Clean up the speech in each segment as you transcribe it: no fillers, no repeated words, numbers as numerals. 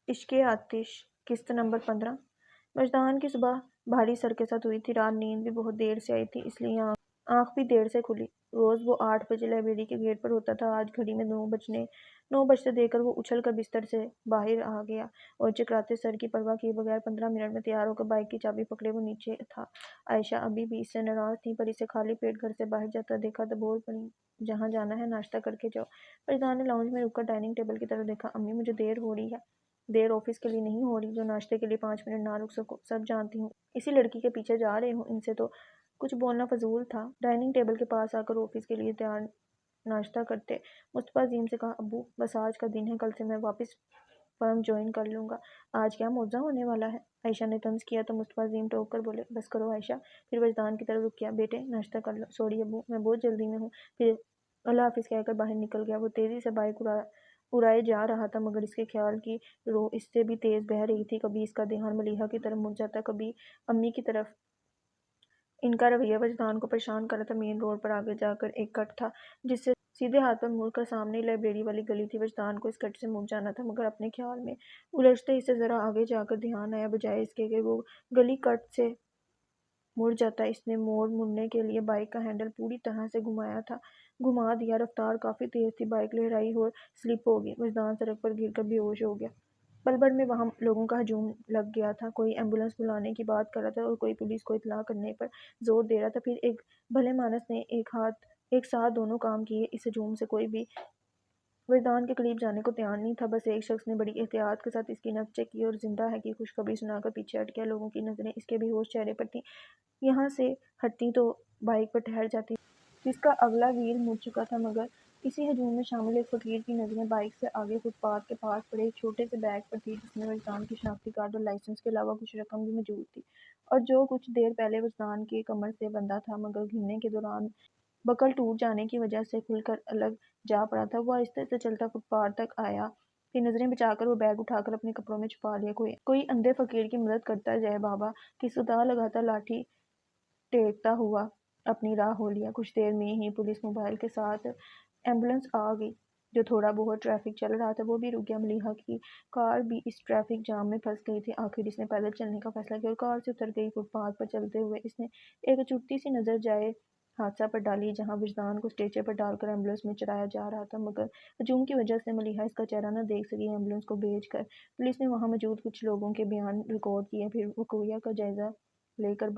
عشق آتش قسط نمبر 15۔ وجدان کی صبح بھاری سر کے ساتھ ہوئی تھی۔ رات نیند بھی بہت دیر سے آئی تھی، اس لیے آنکھ بھی دیر سے کھلی۔ روز وہ 8 بجے لائبریری کے گیٹ پر ہوتا تھا۔ آج گھڑی میں 9 بجتے دیکھ کر وہ اچھل کر بستر سے باہر آ گیا اور چکراتے سر کی پرواہ کیے بغیر 15 منٹ میں تیار ہو کر بائک کی چابی پکڑے وہ نیچے تھا۔ عائشہ ابھی بھی اس سے ناراض تھی، پر اسے خالی پیٹ گھر سے باہر جاتا دیکھا تو بول پڑی، جہاں جانا ہے ناشتہ کر کے جاؤ۔ وجدان نے لاؤنج میں رک کر ڈائننگ ٹیبل کی طرف دیکھا۔ امی مجھے دیر ہو رہی ہے۔ دیر آفس کے لیے نہیں ہو رہی جو ناشتے کے لیے 5 منٹ نہ رک سکو، سب جانتی ہوں۔ اسی لڑکی کے پیچھے جا رہے ہوں، ان سے تو کچھ بولنا فضول تھا۔ ڈائننگ ٹیبل کے پاس آ کر آفس کے لیے تیار ناشتہ کرتے مصطفیٰ عظیم سے کہا، ابو بس آج کا دن ہے، کل سے میں واپس فرم جوائن کر لوں گا۔ آج کیا معجزہ ہونے والا ہے؟ عائشہ نے طنز کیا تو مصطفیٰ عظیم ٹوک کر بولے، بس کرو عائشہ۔ پھر وجدان کی طرف رک کیا، بیٹے ناشتہ کر لو۔ سوری ابو، میں بہت جلدی میں ہوں۔ پھر اللہ حافظ کہہ کر باہر نکل گیا۔ وہ تیزی سے بائک اڑائے جا رہا تھا، مگر اس کے خیال کی رو اس سے بھی تیز بہہ رہی تھی۔ کبھی اس کا دھیان ملیحہ کی طرف مڑ جاتا، کبھی امی کی طرف۔ ان کا رویہ وجدان کو پریشان کر رہا تھا۔ مین روڈ پر آگے جا کر ایک کٹ تھا جس سے سیدھے ہاتھ پر مڑ کر سامنے ہی لائبریری والی گلی تھی۔ وجدان کو اس کٹ سے مڑ جانا تھا، مگر اپنے خیال میں الجھتے اسے ذرا آگے جا کر دھیان آیا، بجائے اس کے کہ وہ گلی کٹ سے مڑ جاتا۔ اس نے مڑنے کے لیے بائک کا ہینڈل پوری طرح سے گھما دیا۔ رفتار کافی تیز تھی، بائک لہرائی اور سلپ ہو گئی۔ وجدان سڑک پر گر کر بے ہوش ہو گیا۔ پل بھر میں وہاں لوگوں کا ہجوم لگ گیا تھا۔ کوئی ایمبولینس بلانے کی بات کر رہا تھا اور کوئی پولیس کو اطلاع کرنے پر زور دے رہا تھا۔ پھر ایک بھلے مانس نے ایک ساتھ دونوں کام کیے۔ اس ہجوم سے کوئی بھی وجدان کے قریب جانے کو تیار نہیں تھا۔ بس ایک شخص نے بڑی احتیاط کے ساتھ اس کی نبض چیک کی اور زندہ ہے کی خوشخبری سنا کر پیچھے ہٹ گیا۔ لوگوں کی نظریں اس کے بے ہوش چہرے پر تھیں۔ یہاں سے ہٹتی تو بائک پر ٹھہر جاتی جس کا اگلا وہیل مڑ چکا تھا، مگر اسی ہجوم میں شامل ایک فقیر کی نظریں بائک سے آگے فٹ پاتھ کے پاس پڑے ایک چھوٹے سے بیگ پر تھی، جس میں وجدان کی شناختی کارڈ اور لائسنس کے علاوہ کچھ رقم بھی موجود تھی، اور جو کچھ دیر پہلے وجدان کی کمر سے بندھا تھا مگر گرنے کے دوران بکل ٹوٹ جانے کی وجہ سے کھل کر الگ جا پڑا تھا۔ وہ آہستہ سے چلتا فٹ پاتھ تک آیا، پھر نظریں بچا کر وہ بیگ اٹھا کر اپنے کپڑوں میں چھپا لیا۔ کوئی اندھے فقیر کی مدد کرتا جائے بابا کی صدا لگاتا لاٹھی ٹیکتا ہوا اپنی راہ ہو لیا۔ کچھ دیر میں ہی پولیس موبائل کے ساتھ ایمبولینس آ گئی۔ جو تھوڑا بہت ٹریفک چل رہا تھا وہ بھی رک گیا۔ ملیحہ کی کار بھی اس ٹریفک جام میں پھنس گئی تھی۔ آخر اس نے پیدل چلنے کا فیصلہ کیا اور کار سے اتر گئی۔ فٹ پاتھ پر چلتے ہوئے اس نے ایک چٹتی سی نظر جائے حادثہ پر ڈالی، جہاں وجدان کو اسٹریچر پر ڈال کر ایمبولینس میں چڑھایا جا رہا تھا، مگر ہجوم کی وجہ سے ملیحہ اس کا چہرہ نہ دیکھ سکی۔ ایمبولینس کو بھیج کر پولیس نے وہاں موجود کچھ لوگوں کے بیان ریکارڈ کیے، پھر وقوعہ کا جائزہ لے کر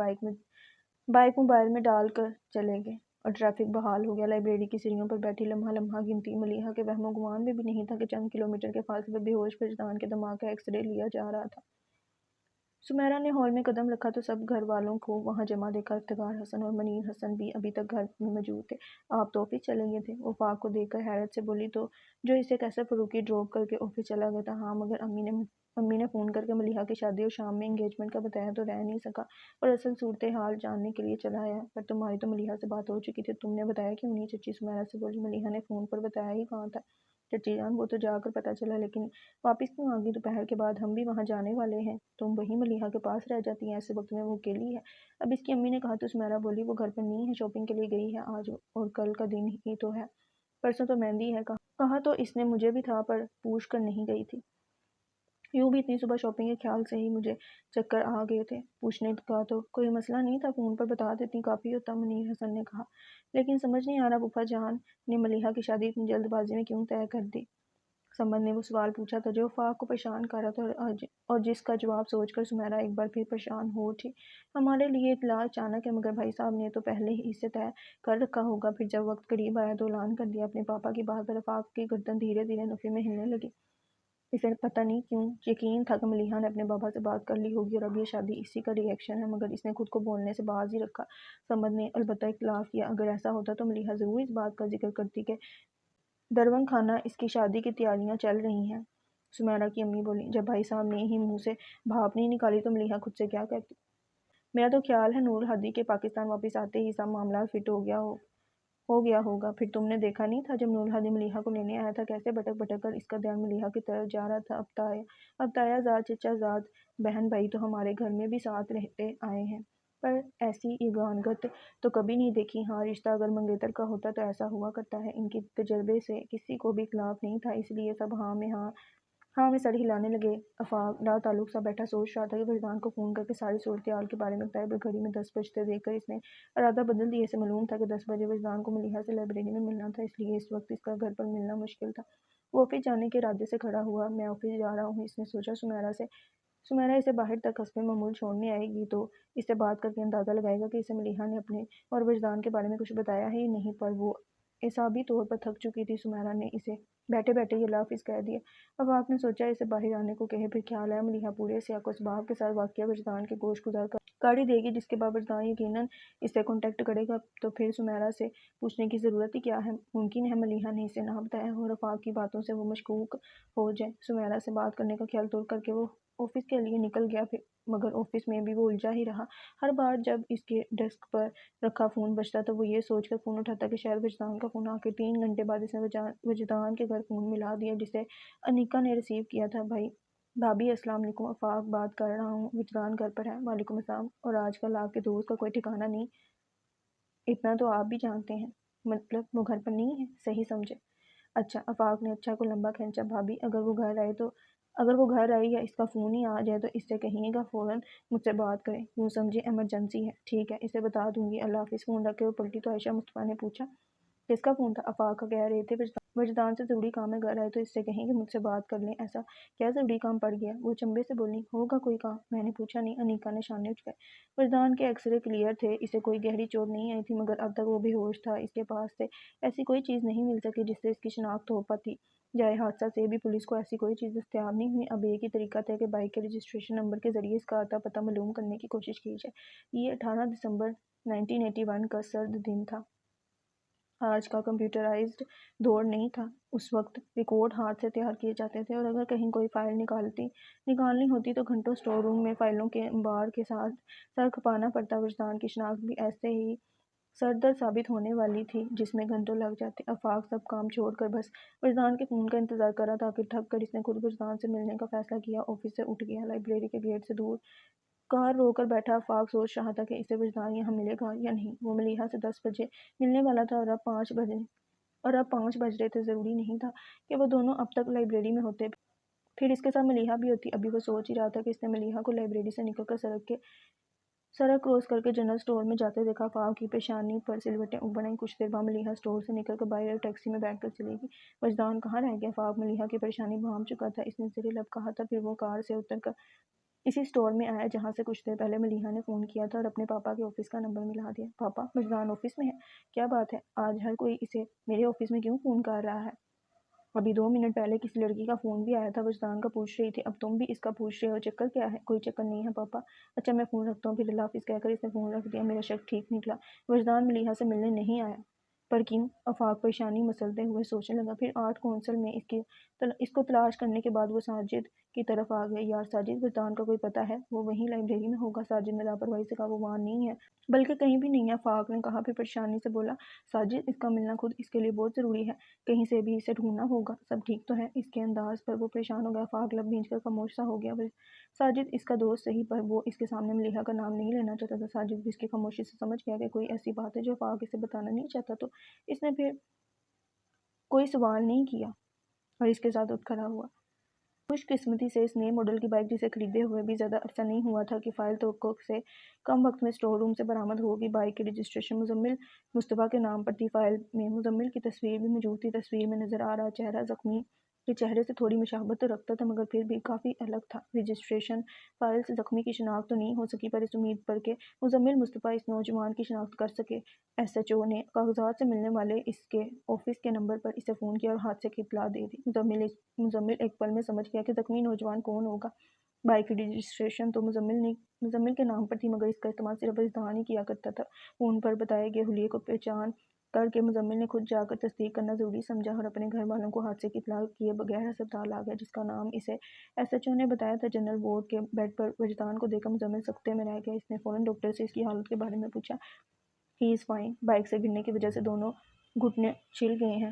بائک موبائل میں ڈال کر چلے گئے اور ٹریفک بحال ہو گیا۔ لائبریری کی سیڑھیوں پر بیٹھی لمحہ لمحہ گنتی ملیحہ کے وہم و گمان میں بھی نہیں تھا کہ چند کلومیٹر کے فاصلے پر بے ہوش وجدان کے دماغ کا ایکس رے لیا جا رہا تھا۔ سمیرہ نے ہال میں قدم رکھا تو سب گھر والوں کو وہاں جمع دیکھا۔ افتخار حسن اور منیر حسن بھی ابھی تک گھر میں موجود تھے۔ آپ تو آفس چلے گئے تھے؟ وہ فاق کو دیکھ کر حیرت سے بولی، تو جو اسے کیسر فروخی ڈراپ کر کے آفس چلا گیا تھا۔ ہاں، مگر امی نے فون کر کے ملیحہ کی شادی اور شام میں انگیجمنٹ کا بتایا تو رہ نہیں سکا اور اصل صورتحال جاننے کے لیے چلا آیا۔ پر تمہاری تو ملیحہ سے بات ہو چکی تھی، تم نے بتایا کیوں نہیں؟ چچی سمیرہ سے بولی۔ ملیحہ نے فون پر بتایا ہی کہاں تھا چچی جان، وہ تو جا کر پتہ چلا، لیکن واپس کیوں آ گئی؟ دوپہر کے بعد ہم بھی وہاں جانے والے ہیں، تم وہیں ملیحہ کے پاس رہ جاتی ہیں، ایسے وقت میں وہ اکیلی ہے۔ اب اس کی امی نے کہا تو سمیرہ بولی، وہ گھر پر نہیں ہے، شاپنگ کے لیے گئی ہے، آج اور کل کا دن ہی تو ہے، پرسوں تو مہندی ہے۔ کہا تو اس نے مجھے بھی تھا، پر پوچھ کر نہیں گئی تھی۔ یوں بھی اتنی صبح شاپنگ کے خیال سے ہی مجھے چکر آ گئے تھے، پوچھنے کا تو کوئی مسئلہ نہیں تھا، فون پر بتا دیتی کافی ہوتا، منیر حسن نے کہا۔ لیکن سمجھ نہیں آ رہا پھوپھا جان نے ملیحہ کی شادی اتنی جلد بازی میں کیوں طے کر دی؟ سمد نے وہ سوال پوچھا تھا جو فاق کو پریشان کر رہا تھا اور جس کا جواب سوچ کر سمیرہ ایک بار پھر پریشان ہو اٹھی۔ ہمارے لیے اطلاع اچانک ہے، مگر بھائی صاحب نے تو پہلے ہی اسے طے کر رکھا ہوگا۔ پھر جب وقت قریب آیا تو اعلان کر دیا۔ اپنے پاپا کی بات پر فاق کی گردن دھیرے دھیرے نفی میں ہلنے لگی۔ اسے پتہ نہیں کیوں یقین تھا کہ ملیحہ نے اپنے بابا سے بات کر لی ہوگی اور اب یہ شادی اسی کا ری ایکشن ہے، مگر اس نے خود کو بولنے سے باز ہی رکھا۔ سمد نے البتہ اختلاف کیا، اگر ایسا ہوتا تو ملیحہ ضرور اس بات کا ذکر کرتی کہ درونگ خانہ اس کی شادی کی تیاریاں چل رہی ہیں۔ سمیرہ کی امی بولی، جب بھائی صاحب نے ہی منہ سے بھاپ نہیں نکالی تو ملیحہ خود سے کیا کہتی؟ میرا تو خیال ہے نور ہادی کے پاکستان واپس آتے ہی سب معاملات فٹ ہو گیا ہوگا۔ پھر تم نے دیکھا نہیں تھا جب نور ہادی ملیحہ کو لینے آیا تھا، کیسے بھٹک بھٹک کر اس کا دھیان ملیحہ کی طرف جا رہا تھا۔ اب تایا زاد، چچا زاد، بہن بھائی تو ہمارے گھر میں بھی ساتھ رہتے آئے ہیں، پر ایسی یگانگت تو کبھی نہیں دیکھی۔ ہاں، رشتہ اگر منگیتر کا ہوتا تو ایسا ہوا کرتا ہے۔ ان کے تجربے سے کسی کو بھی اختلاف نہیں تھا، اس لیے سب ہاں میں ہاں ہاں میں سر ہلانے لگے۔ آفاق لا تعلق سا بیٹھا سوچ رہا تھا کہ وجدان کو فون کر کے ساری صورتحال کے بارے میں بتائے، پر گھڑی میں 10 بجتے دیکھ کر اس نے ارادہ بدل دیا۔ اسے معلوم تھا کہ 10 بجے وجدان کو ملیحہ سے لائبریری میں ملنا تھا، اس لیے اس وقت اس کا گھر پر ملنا مشکل تھا۔ وہ آفس جانے کے ارادے سے کھڑا ہوا۔ میں آفس جا رہا ہوں، اس نے سوچا۔ سمیرہ اسے باہر تک حسب معمول چھوڑنے آئے گی تو اس سے بات کر کے اندازہ لگائے گا کہ اسے ملیحہ نے اپنے اور وجدان کے بارے میں کچھ بتایا ہے یا نہیں، پر وہ اعصابی طور پر تھک چکی تھی۔ سمیرہ نے اسے بیٹھے بیٹھے یہ لفظ کہہ دیا۔ اب آپ نے سوچا اسے باہر آنے کو کہے، پھر خیال آیا ملیحہ پورے سیاق و اسباق کے ساتھ واقعہ وجدان کے گوش گزار کاڑی دے گی، جس کے بعد وجدان یقیناً اس سے کانٹیکٹ کرے گا، تو پھر سمیرہ سے پوچھنے کی ضرورت ہی کیا ہے؟ ممکن ہے ملیحہ نے اسے نہ بتایا ہو اور آفاق کی باتوں سے وہ مشکوک ہو جائے۔ سمیرہ سے بات کرنے کا خیال طور کر کے وہ آفس کے لیے نکل گیا، مگر آفس میں بھی وہ الجھا ہی رہا۔ ہر بار جب اس کے ڈیسک پر رکھا فون بجتا تو وہ یہ سوچ کر فون اٹھاتا کہ شاید وجدان کا فون۔ آخر 3 گھنٹے بعد اس نے وجدان کے گھر فون ملا دیا، جسے انیکا نے ریسیو کیا تھا۔ بھابی السلام علیکم، آفاق بات کر رہا ہوں، وجدان گھر پر ہے؟ وعلیکم السلام، اور آج کل آپ کے دوست کا کوئی ٹھکانہ نہیں؟ اتنا تو آپ بھی جانتے ہیں، مطلب وہ گھر پر نہیں ہے، صحیح سمجھے؟ اچھا، آفاق نے اچھا کو لمبا کھینچا۔ بھابی اگر وہ گھر آئے یا اس کا فون ہی آ جائے تو اس سے کہیے گا فوراً مجھ سے بات کریں، یوں سمجھے ایمرجنسی ہے۔ ٹھیک ہے، اسے بتا دوں گی، اللہ حافظ۔ فون رکھ کے وہ پلٹی تو عائشہ مصطفیٰ نے پوچھا کس کا فون تھا؟ آفاق کا۔ کہہ رہے تھے وجدان سے ضروری کام ہے، گھر آئے تو اس سے کہیں کہ مجھ سے بات کر لیں۔ ایسا کیا ضروری کام پڑ گیا؟ وہ چمبے سے بولی۔ ہوگا کوئی کام؟ میں نے پوچھا نہیں۔ انیکا نے شانے اٹھائے۔ وجدان کے ایکس رے کلیئر تھے، اسے کوئی گہری چوٹ نہیں آئی تھی، مگر اب تک وہ بے ہوش تھا۔ اس کے پاس سے ایسی کوئی چیز نہیں مل سکی جس سے اس کی شناخت ہو پاتی جائے۔ حادثہ سے بھی پولیس کو ایسی کوئی چیز دستیاب نہیں ہوئی۔ اب ایک ہی طریقہ تھا کہ بائک کے رجسٹریشن نمبر کے ذریعے اس کا اتا پتہ معلوم کرنے کی کوشش کی جائے۔ یہ 18 دسمبر 1981 کا سرد دن تھا۔ آج کا کمپیوٹرائزڈ دور نہیں تھا۔ اس وقت ریکارڈ ہاتھ سے تیار کیے جاتے تھے، اور اگر کہیں کوئی فائل نکالنی ہوتی تو گھنٹوں اسٹور روم میں فائلوں کے انبار کے ساتھ سر کھپانا پڑتا۔ وجدان کی شناخت بھی ایسے ہی سردر ثابت ہونے والی تھی، جس میں گھنٹوں لگ جاتے۔ آفاق سب کام چھوڑ کر بس وجدان کے فون کا انتظار کر رہا تھا۔ آخر تھک کر اس نے خود وجدان سے ملنے کا فیصلہ کیا، آفس سے اٹھ گیا، لائبریری کے گیٹ سے دور کار رو کر بیٹھا۔ آفاق سوچ رہا تھا کہ اسے وجدان یہاں ملے گا یا نہیں۔ وہ ملیحہ سے 10 بجے ملنے والا تھا اور اب 5 بج رہے تھے۔ ضروری نہیں تھا کہ وہ دونوں اب تک لائبریری میں ہوتے، پھر اس کے ساتھ ملیحہ بھی ہوتی۔ ابھی وہ سوچ ہی رہا تھا کہ اس نے ملیحہ کو لائبریری سے نکل کر سڑک کراس کر کے جنرل اسٹور میں جاتے دیکھا۔ آفاق کی پیشانی پر سلوٹیں ابھر آئیں۔ کچھ دیر بعد ملیحہ اسٹور سے نکل کر باہر آئی، ٹیکسی میں بیٹھ کر چلی گئی۔ وجدان کہاں رہ گیا؟ آفاق ملیحہ کی پریشانی بھانپ چکا تھا۔ اس نے زیر لب کہا تھا، پھر وہ کار سے اتر کر اسی اسٹور میں آیا جہاں سے کچھ دیر پہلے ملیحہ نے فون کیا تھا، اور اپنے پاپا کے آفس کا نمبر ملا دیا۔ پاپا، وجدان آفس میں ہے؟ کیا بات ہے، آج ہر کوئی اسے میرے آفس میں کیوں فون کر رہا ہے؟ ابھی 2 منٹ پہلے کسی لڑکی کا فون بھی آیا تھا، وجدان کا پوچھ رہی تھی، اب تم بھی اس کا پوچھ رہے ہو؟ چکر کیا ہے؟ کوئی چکر نہیں ہے پاپا۔ اچھا میں فون رکھتا ہوں، پھر اللہ حافظ کہہ کر اس نے فون رکھ دیا۔ میرا شک ٹھیک نکلا، وجدان ملیحہ سے ملنے نہیں آیا۔ پر کیوں؟ آفاق پریشانی مسلتے ہوئے سوچنے لگا۔ پھر آرٹ کونسل میں اس کو تلاش کرنے کے بعد وہ ساجد کی طرف آ گیا۔ یار ساجد، وجدان کا کوئی پتہ ہے؟ وہ وہیں لائبریری میں ہوگا۔ ساجد نے لاپرواہی سے کہا، وہ وہاں نہیں ہے، بلکہ کہیں بھی نہیں ہے۔ آفاق نے کہا، پھر پریشانی سے بولا، ساجد، اس کا ملنا خود اس کے لیے بہت ضروری ہے، کہیں سے بھی اسے ڈھونڈنا ہوگا۔ سب ٹھیک تو ہے؟ اس کے انداز پر وہ پریشان ہو گیا۔ آفاق لب بھینچ کر خاموش سا ہو گیا۔ ساجد اس کا دوست صحیح، پر وہ اس کے سامنے ملیحہ کا نام نہیں لینا چاہتا تھا۔ ساجد بھی اس کی خاموشی سے سمجھ گیا کہ کوئی ایسی بات ہے جو آفاق اسے بتانا نہیں چاہتا، تو اس نے پھر کوئی سوال نہیں کیا اور اس کے ساتھ اٹھ کھڑا ہوا۔ خوش قسمتی سے اس نئے ماڈل کی بائک، جسے خریدے ہوئے بھی زیادہ عرصہ نہیں ہوا تھا، کی فائل توقع سے کم وقت میں اسٹور روم سے برآمد ہوگی۔ بائک کی رجسٹریشن مزمل مصطفیٰ کے نام پر تھی۔ فائل میں مزمل کی تصویر بھی موجود تھی۔ تصویر میں نظر آ رہا چہرہ زخمی کے چہرے سے تھوڑی مشابہت تو رکھتا تھا، مگر پھر بھی کافی الگ تھا۔ رجسٹریشن فائل سے زخمی کی شناخت تو نہیں ہو سکی، پر اس امید پر کہ مزمل مصطفیٰ اس نوجوان کی شناخت کر سکے، ایس ایچ او نے کاغذات سے ملنے والے اس کے آفس کے نمبر پر اسے فون کیا اور حادثے کی اطلاع دے دی۔ مزمل ایک پل میں سمجھ گیا کہ زخمی نوجوان کون ہوگا۔ بائک کی رجسٹریشن تو مزمل کے نام پر تھی، مگر اس کا استعمال صرف وجدان ہی کیا کرتا تھا۔ فون پر بتائے گئے حلیے کو پہچان کر کے مزمل نے خود جا کر تصدیق کرنا ضروری سمجھا اور اپنے گھر والوں کو حادثے کی اطلاع کیے بغیر ہسپتال آ گیا، جس کا نام اسے ایس ایچ او نے بتایا تھا۔ جنرل وارڈ کے بیڈ پر وجدان کو دیکھ کر مزمل سکتے میں رہ گیا۔ اس نے فوراً ڈاکٹر سے اس کی حالت کے بارے میں پوچھا۔ ہی از فائن۔ بائک سے گرنے کی وجہ سے دونوں گھٹنے چھل گئے ہیں،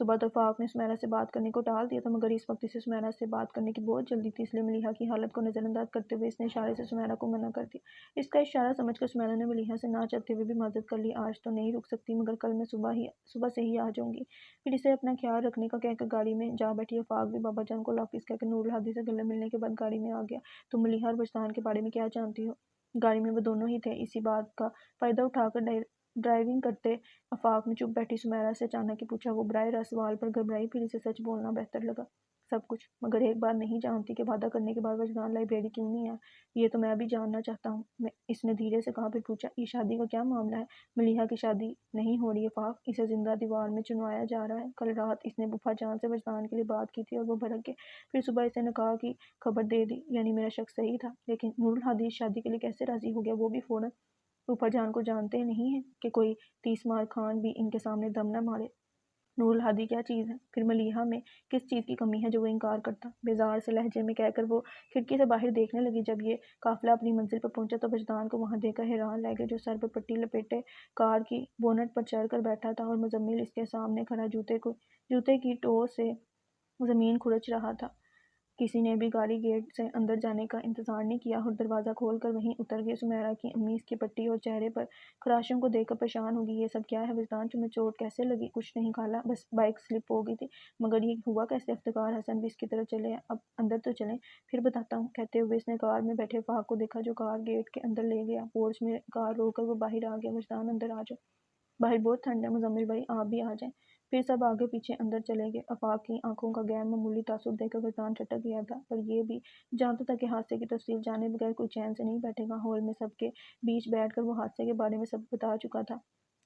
صبح تو فاق نے سمیرہ سے بات کرنے کو ٹال دیا تھا، مگر اس وقت اسے سمیرہ سے بات کرنے کی بہت جلدی تھی، اس لیے ملیحہ کی حالت کو نظر انداز کرتے ہوئے اس نے اشارے سے سمیرہ کو منع کر دیا۔ اس کا اشارہ سمجھ کر سمیرہ نے ملیحہ سے نہ چاہتے ہوئے بھی معذرت کر لی۔ آج تو نہیں رک سکتی، مگر کل میں صبح سے ہی آ جاؤں گی۔ پھر اسے اپنا خیال رکھنے کا کہہ کر گاڑی میں جا بیٹھی۔ آفاق بھی بابا جان کو اللہ حافظ کہہ کر نور الہادی سے گلے ملنے کے بعد گاڑی میں آ گیا۔ تم ملیحہ اور وجدان کے بارے میں کیا جانتی ہو؟ گاڑی میں وہ دونوں ہی تھے۔ اسی بات کا فائدہ اٹھا کر ڈرائیونگ کرتے آفاق نے چپ بیٹھی سمیرہ سے اچانک ہی پوچھا۔ وہ براہ راست سوال پر گھبرائی، پھر اسے سچ بولنا بہتر لگا۔ سب کچھ، مگر ایک بات نہیں جانتی کہ وعدہ کرنے کے بعد وجدان لائبریری کیوں نہیں آیا؟ یہ تو میں بھی جاننا چاہتا ہوں، اس نے دھیرے سے کہا۔ پھر پوچھا، یہ شادی کا کیا معاملہ ہے؟ ملیحہ کی شادی نہیں ہو رہی آفاق، اسے زندہ دیوار میں چنوایا جا رہا ہے۔ کل رات اس نے پھوپھا جان سے وجدان کے لیے بات کی تھی اور وہ بھڑک گئے، پھر صبح اسے نکاح کی خبر دے دی۔ یعنی میرا شک صحیح تھا۔ لیکن نور الہادی اس شادی کے لیے کیسے راضی ہو گیا؟ وہ بھی فوراً؟ پھوپھا جان کو جانتے نہیں ہیں کہ کوئی 30 مار خان بھی ان کے سامنے دم نہ مارے؟ نور الہادی کیا چیز ہے؟ پھر ملیحہ میں کس چیز کی کمی ہے جو وہ انکار کرتا؟ بیزار سے لہجے میں کہہ کر وہ کھڑکی سے باہر دیکھنے لگی۔ جب یہ قافلہ اپنی منزل پر پہنچا تو وجدان کو وہاں دیکھ کر حیران رہ گئے، جو سر پر پٹی لپیٹے کار کی بونٹ پر چڑھ کر بیٹھا تھا اور مزمل اس کے سامنے کھڑا جوتے کی ٹو سے زمین کھرچ رہا تھا۔ کسی نے بھی گاڑی گیٹ سے اندر جانے کا انتظار نہیں کیا اور دروازہ کھول کر وہیں اتر گئے۔ سمیرہ کی امی اس کی پٹی اور چہرے پر خراشوں کو دیکھ کر پریشان ہوگی۔ یہ سب کیا ہے وجدان؟ تمہیں چوٹ کیسے لگی؟ کچھ نہیں خالہ، بس بائک سلپ ہو گئی تھی۔ مگر یہ ہوا کیسے؟ افتخار حسن بھی اس کی طرف چلے۔ اب اندر تو چلیں، پھر بتاتا ہوں، کہتے ہوئے اس نے کار میں بیٹھے آفاق کو دیکھا جو کار گیٹ کے اندر لے گیا۔ پورچ میں کار روک کر وہ باہر آ گیا۔ وجدان اندر آ جاؤ، باہر بہت ٹھنڈ ہے۔ مزمل بھائی آپ بھی آ جائیں۔ پھر سب آگے پیچھے اندر چلے گئے۔ آفاق کی آنکھوں کا غیر معمولی تاثر دیکھ کر وجدان چٹک گیا تھا، پر یہ بھی جانتا تھا کہ حادثے کی تفصیل جانے بغیر کوئی چین سے نہیں بیٹھے گا۔ ہال میں سب کے بیچ بیٹھ کر وہ حادثے کے بارے میں سب بتا چکا تھا۔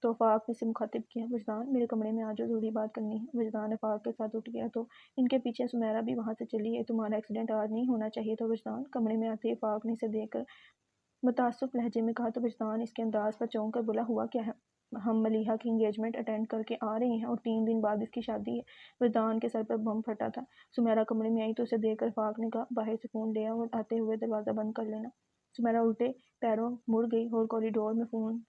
تو آفاق نے اسے مخاطب کیا، وجدان میرے کمرے میں آ جاؤ، ضروری بات کرنی ہے۔ وجدان آفاق کے ساتھ اٹھ گیا تو ان کے پیچھے سمیرہ بھی وہاں سے چلی۔ یہ تمہارا ایکسیڈنٹ آج نہیں ہونا چاہیے تھا وجدان، کمرے میں آتے ہی آفاق نے اسے دیکھ کر متاسف لہجے میں کہا تو وجدان اس کے انداز پر چونک کر بولا، ہوا کیا ہے؟ ہم ملیحہ کی انگیجمنٹ اٹینڈ کر کے آ رہے ہیں اور 3 دن بعد اس کی شادی ہے۔ وجدان کے سر پر بم پھٹا تھا۔ سمیرہ کمرے میں آئی تو اسے دیکھ کر آفاق نے کہا، باہر سے فون لے آؤ اور آتے ہوئے دروازہ بند کر لینا۔ سمیرہ الٹے پیروں مڑ گئی اور کوریڈور میں فون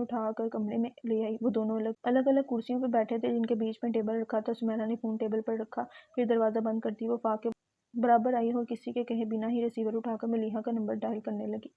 اٹھا کر کمرے میں لے آئی۔ وہ دونوں الگ الگ کرسیوں پر بیٹھے تھے جن کے بیچ میں ٹیبل رکھا تھا۔ سمیرہ نے فون ٹیبل پر رکھا، پھر دروازہ بند کرتی وہ آفاق کے برابر آئی اور کسی کے کہے بنا ہی ریسیور اٹھا کر ملیحہ کا نمبر ڈائل کرنے لگی۔